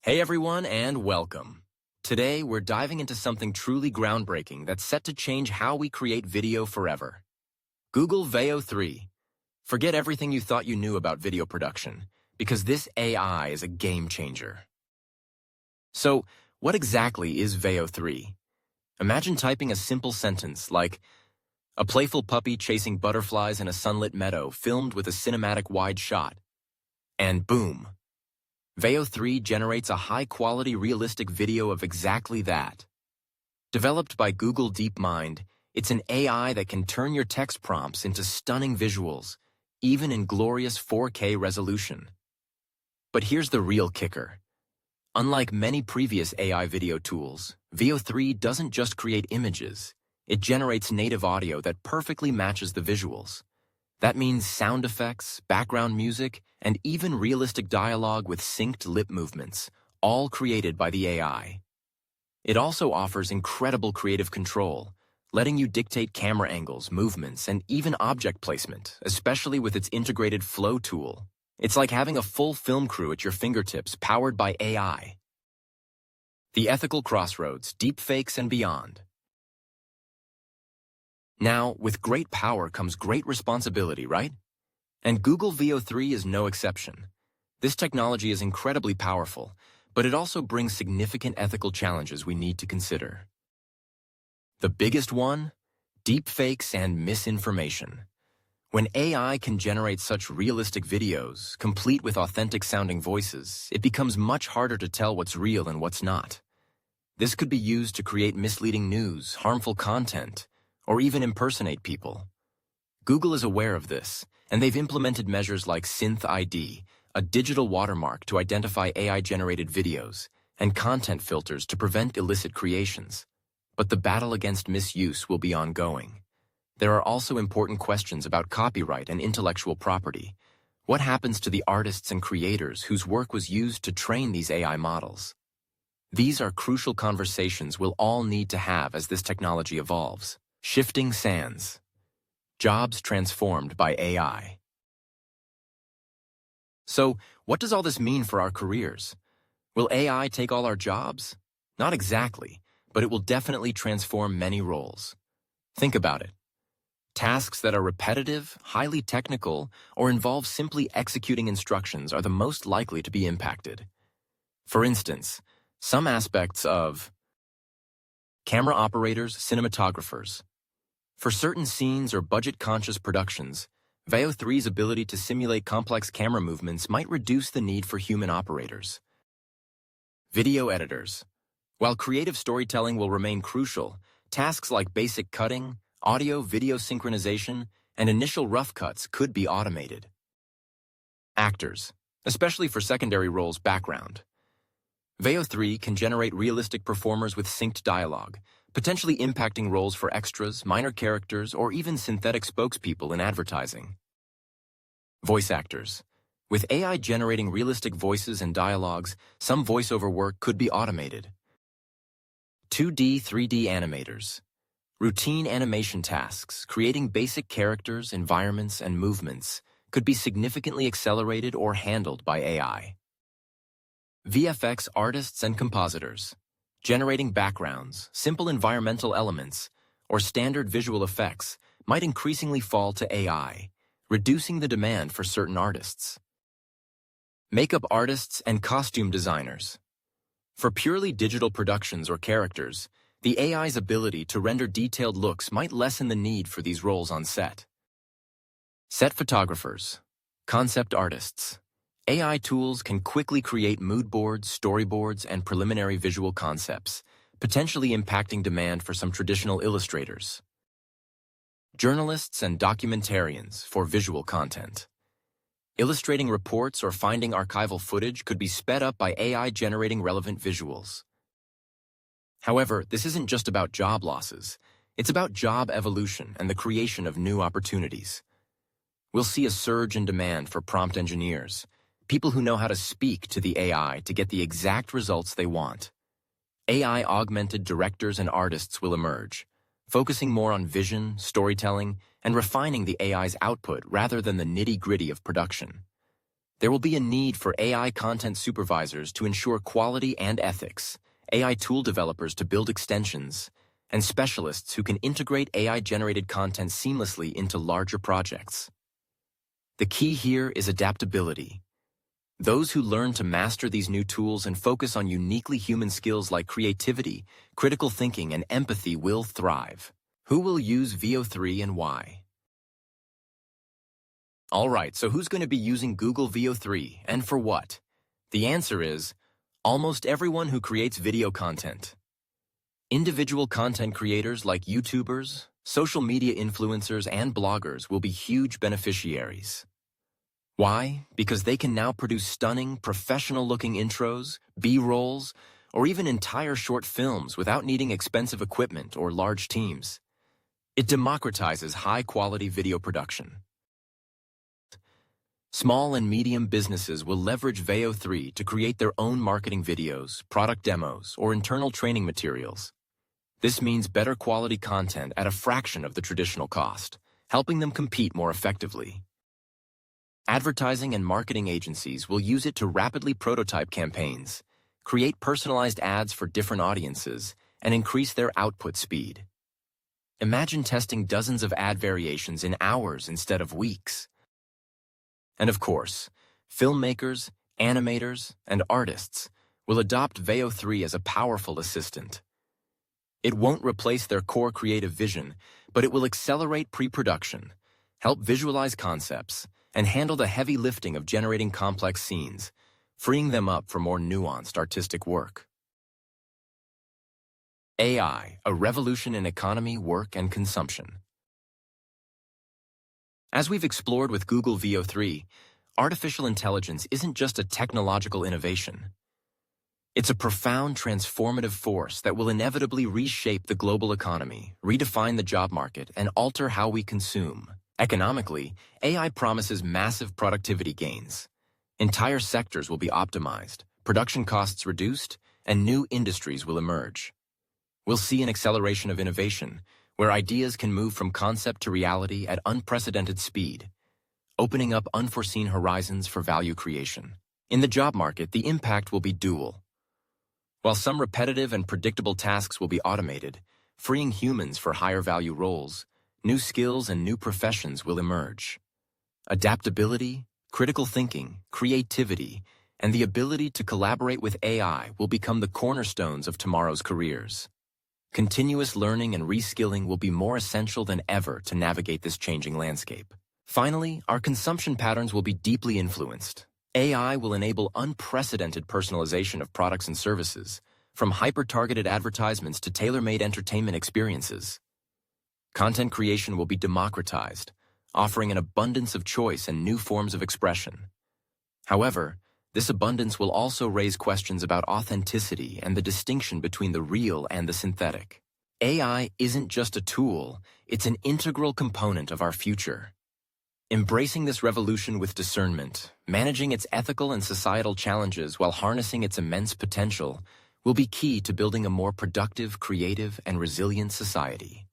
Hey everyone, and welcome. Today, we're diving into something truly groundbreaking that's set to change how we create video forever. Google VEO 3. Forget everything you thought you knew about video production, because this AI is a game changer. So, what exactly is VEO 3? Imagine typing a simple sentence like, a playful puppy chasing butterflies in a sunlit meadow filmed with a cinematic wide shot. And boom! VEO 3 generates a high-quality, realistic video of exactly that. Developed by Google DeepMind, it's an AI that can turn your text prompts into stunning visuals, even in glorious 4K resolution. But here's the real kicker. Unlike many previous AI video tools, VEO 3 doesn't just create images. It generates native audio that perfectly matches the visuals. That means sound effects, background music, and even realistic dialogue with synced lip movements, all created by the AI. It also offers incredible creative control, letting you dictate camera angles, movements, and even object placement, especially with its integrated flow tool. It's like having a full film crew at your fingertips, powered by AI. The ethical crossroads, deepfakes, and beyond. Now, with great power comes great responsibility, right? And Google VEO 3 is no exception. This technology is incredibly powerful, but it also brings significant ethical challenges we need to consider. The biggest one? Deepfakes and misinformation. When AI can generate such realistic videos, complete with authentic-sounding voices, it becomes much harder to tell what's real and what's not. This could be used to create misleading news, harmful content, or even impersonate people. Google is aware of this, and they've implemented measures like Synth ID, a digital watermark to identify AI-generated videos, and content filters to prevent illicit creations. But the battle against misuse will be ongoing. There are also important questions about copyright and intellectual property. What happens to the artists and creators whose work was used to train these AI models? These are crucial conversations we'll all need to have as this technology evolves. Shifting sands. Jobs transformed by AI. So, what does all this mean for our careers? Will AI take all our jobs? Not exactly, but it will definitely transform many roles. Think about it. Tasks that are repetitive, highly technical, or involve simply executing instructions are the most likely to be impacted. For instance, some aspects of camera operators, cinematographers. For certain scenes or budget-conscious productions, VEO 3's ability to simulate complex camera movements might reduce the need for human operators. Video editors. While creative storytelling will remain crucial, tasks like basic cutting, audio-video synchronization, and initial rough cuts could be automated. Actors, especially for secondary roles background. VEO 3 can generate realistic performers with synced dialogue, potentially impacting roles for extras, minor characters, or even synthetic spokespeople in advertising. Voice actors. With AI generating realistic voices and dialogues, some voiceover work could be automated. 2D, 3D animators. Routine animation tasks, creating basic characters, environments, and movements, could be significantly accelerated or handled by AI. VFX artists and compositors. Generating backgrounds, simple environmental elements, or standard visual effects might increasingly fall to AI, reducing the demand for certain artists. Makeup artists and costume designers. For purely digital productions or characters, the AI's ability to render detailed looks might lessen the need for these roles on set. Set photographers. Concept artists. AI tools can quickly create mood boards, storyboards, and preliminary visual concepts, potentially impacting demand for some traditional illustrators. Journalists and documentarians for visual content. Illustrating reports or finding archival footage could be sped up by AI generating relevant visuals. However, this isn't just about job losses. It's about job evolution and the creation of new opportunities. We'll see a surge in demand for prompt engineers, people who know how to speak to the AI to get the exact results they want. AI-augmented directors and artists will emerge, focusing more on vision, storytelling, and refining the AI's output rather than the nitty-gritty of production. There will be a need for AI content supervisors to ensure quality and ethics, AI tool developers to build extensions, and specialists who can integrate AI-generated content seamlessly into larger projects. The key here is adaptability. Those who learn to master these new tools and focus on uniquely human skills like creativity, critical thinking, and empathy will thrive. Who will use VEO3 and why? Alright, so who's going to be using Google VEO3 and for what? The answer is almost everyone who creates video content. Individual content creators like YouTubers, social media influencers, and bloggers will be huge beneficiaries. Why? Because they can now produce stunning, professional-looking intros, B-rolls, or even entire short films without needing expensive equipment or large teams. It democratizes high-quality video production. Small and medium businesses will leverage VEO3 to create their own marketing videos, product demos, or internal training materials. This means better quality content at a fraction of the traditional cost, helping them compete more effectively. Advertising and marketing agencies will use it to rapidly prototype campaigns, create personalized ads for different audiences, and increase their output speed. Imagine testing dozens of ad variations in hours instead of weeks. And of course, filmmakers, animators, and artists will adopt VEO3 as a powerful assistant. It won't replace their core creative vision, but it will accelerate pre-production, help visualize concepts, and handle the heavy lifting of generating complex scenes, freeing them up for more nuanced artistic work. AI, a revolution in economy, work, and consumption. As we've explored with Google VEO3, artificial intelligence isn't just a technological innovation. It's a profound transformative force that will inevitably reshape the global economy, redefine the job market, and alter how we consume. Economically, AI promises massive productivity gains. Entire sectors will be optimized, production costs reduced, and new industries will emerge. We'll see an acceleration of innovation, where ideas can move from concept to reality at unprecedented speed, opening up unforeseen horizons for value creation. In the job market, the impact will be dual. While some repetitive and predictable tasks will be automated, freeing humans for higher value roles, new skills and new professions will emerge. Adaptability, critical thinking, creativity, and the ability to collaborate with AI will become the cornerstones of tomorrow's careers. Continuous learning and reskilling will be more essential than ever to navigate this changing landscape. Finally, our consumption patterns will be deeply influenced. AI will enable unprecedented personalization of products and services, from hyper-targeted advertisements to tailor-made entertainment experiences. Content creation will be democratized, offering an abundance of choice and new forms of expression. However, this abundance will also raise questions about authenticity and the distinction between the real and the synthetic. AI isn't just a tool, it's an integral component of our future. Embracing this revolution with discernment, managing its ethical and societal challenges while harnessing its immense potential, will be key to building a more productive, creative, and resilient society.